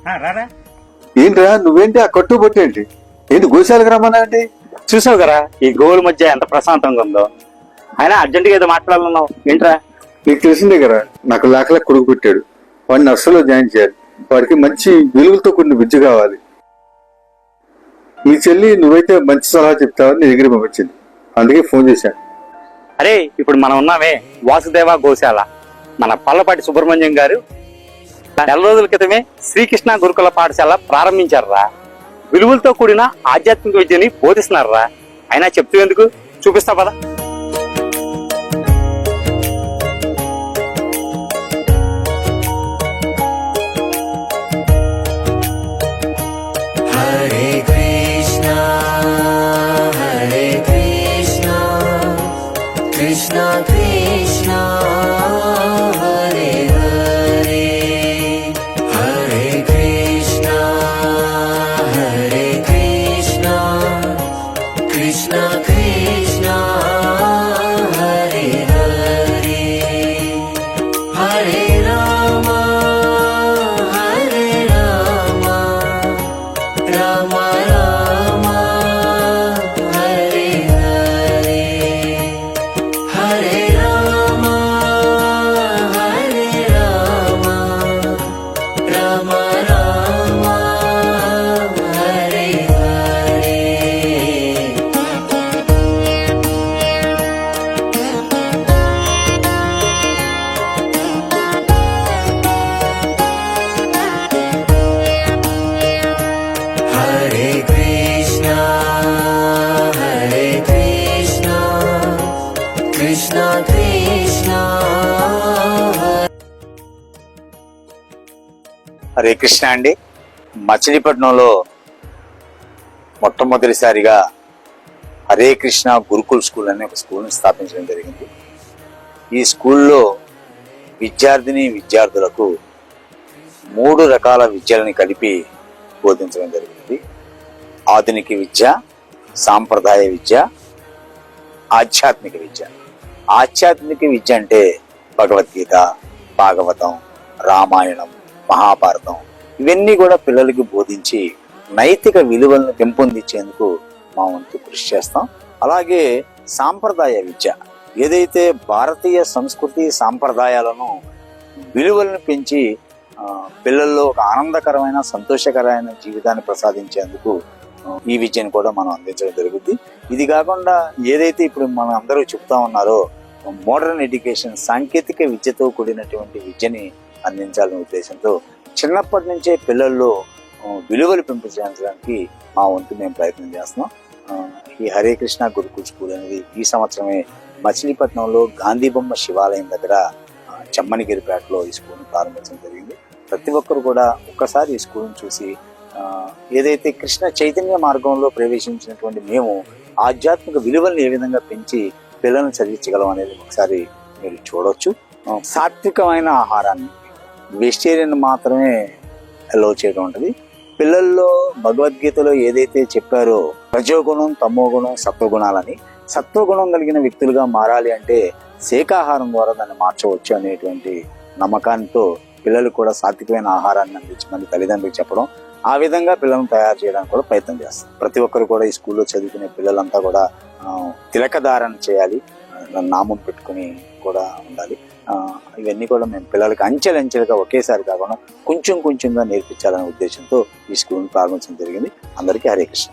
రారా. ఏంట్రా నువ్వేంటి ఆ కట్టు పట్టేంటి? ఏంటి గోశాలకు రమ్మన్నా అంటే? చూసావు కదా ఈ గోవుల మధ్య ఎంత ప్రశాంతంగా ఉందో. అయినా అర్జెంటుగా ఏదో మాట్లాడాలన్నావు ఏంట్రా? నీకు తెలిసిందే కదా, నాకు లాకలకు కొడుకు పెట్టాడు. వాడిని నర్సులో జాయిన్ చేయాలి. వాడికి మంచి విలువలతో కొన్ని విద్య కావాలి. మీ చెల్లి నువ్వైతే మంచి సలహా చెప్తావని నీ దగ్గర పంపించింది, అందుకే ఫోన్ చేశాను. అరే ఇప్పుడు మనం ఉన్నామే వాసుదేవ గోశాల. మన పల్లపాటి సుబ్రహ్మణ్యం గారు నెల రోజుల క్రితమే శ్రీకృష్ణ గురుకుల పాఠశాల ప్రారంభించారురా. విలువలతో కూడిన ఆధ్యాత్మిక విద్యని బోధిస్తున్నారురా. అయినా చెప్తూ ఎందుకు, చూపిస్తా పద. హరే కృష్ణ హరే కృష్ణ కృష్ణ కృష్ణ హరే హరే హరే కృష్ణ హరే కృష్ణ కృష్ణ కృష్ణ హరే హరే హరే రామ హరే రామ రామ రామ హరే హరే హరే రామ హరే రామ రామ రామ హరే హరే. హరే కృష్ణ హరే కృష్ణ కృష్ణ కృష్ణ హరే కృష్ణ అండి. మచిలీపట్నంలో మొట్టమొదటిసారిగా హరే కృష్ణ గురుకుల్ స్కూల్ అనే ఒక స్కూల్ని స్థాపించడం జరిగింది. ఈ స్కూల్లో విద్యార్థులకు 3 రకాల విద్యలని కలిపి బోధించడం జరిగింది. ఆధునిక విద్య, సాంప్రదాయ విద్య, ఆధ్యాత్మిక విద్య. ఆధ్యాత్మిక విద్య అంటే భగవద్గీత, భాగవతం, రామాయణం, మహాభారతం ఇవన్నీ కూడా పిల్లలకి బోధించి నైతిక విలువలను పెంపొందించేందుకు మా వంతు కృషి చేస్తాం. అలాగే సాంప్రదాయ విద్య ఏదైతే భారతీయ సంస్కృతి సాంప్రదాయాలను విలువలను పెంచి పిల్లల్లో ఒక ఆనందకరమైన సంతోషకరమైన జీవితాన్ని ప్రసాదించేందుకు ఈ విద్యను కూడా మనం అందించడం జరుగుతుంది. ఇది కాకుండా ఏదైతే ఇప్పుడు మనం అందరూ చెప్తా ఉన్నారో మోడర్న్ ఎడ్యుకేషన్, సాంకేతిక విద్యతో కూడినటువంటి విద్యని అందించాలనే ఉద్దేశంతో చిన్నప్పటి నుంచే పిల్లల్లో విలువలు పెంపొందించడానికి మా వంతు మేము ప్రయత్నం చేస్తున్నాం. ఈ హరే కృష్ణ గురుకుల్ స్కూల్ అనేది ఈ సంవత్సరమే మచిలీపట్నంలో గాంధీ బొమ్మ శివాలయం దగ్గర చెమ్మనిగిరిపేటలో ఈ స్కూల్ని ప్రారంభించడం జరిగింది. ప్రతి ఒక్కరు కూడా ఒక్కసారి ఈ స్కూల్ని చూసి ఏదైతే కృష్ణ చైతన్య మార్గంలో ప్రవేశించినటువంటి మేము ఆధ్యాత్మిక విలువలను ఏ విధంగా పెంచి పిల్లలను చదివించగలం అనేది ఒకసారి మీరు చూడవచ్చు. సాత్వికమైన ఆహారాన్ని, వెజిటేరియన్ మాత్రమే అలౌ చేయడం ఉంటుంది. పిల్లల్లో భగవద్గీతలో ఏదైతే చెప్పారో రజోగుణం, తమోగుణం, సత్వగుణాలని, సత్వగుణం కలిగిన వ్యక్తులుగా మారాలి అంటే శాకాహారం ద్వారా దాన్ని మార్చవచ్చు అనేటువంటి నమ్మకాంతో పిల్లలు కూడా సాత్వికమైన ఆహారాన్ని అందించమని తల్లిదండ్రులకు చెప్పడం, ఆ విధంగా పిల్లలను తయారు చేయడానికి కూడా ప్రయత్నం చేస్తాం. ప్రతి ఒక్కరు కూడా ఈ స్కూల్లో చదువుకునే పిల్లలంతా కూడా తిలకధారణ చేయాలి, నామం పెట్టుకుని కూడా ఉండాలి. ఇవన్నీ కూడా మేము పిల్లలకి అంచెలంచెలుగా ఒకేసారి కాకుండా కొంచెంగా నేర్పించాలనే ఉద్దేశంతో ఈ స్కూల్ని ప్రారంభించడం జరిగింది. అందరికీ హరే కృష్ణ.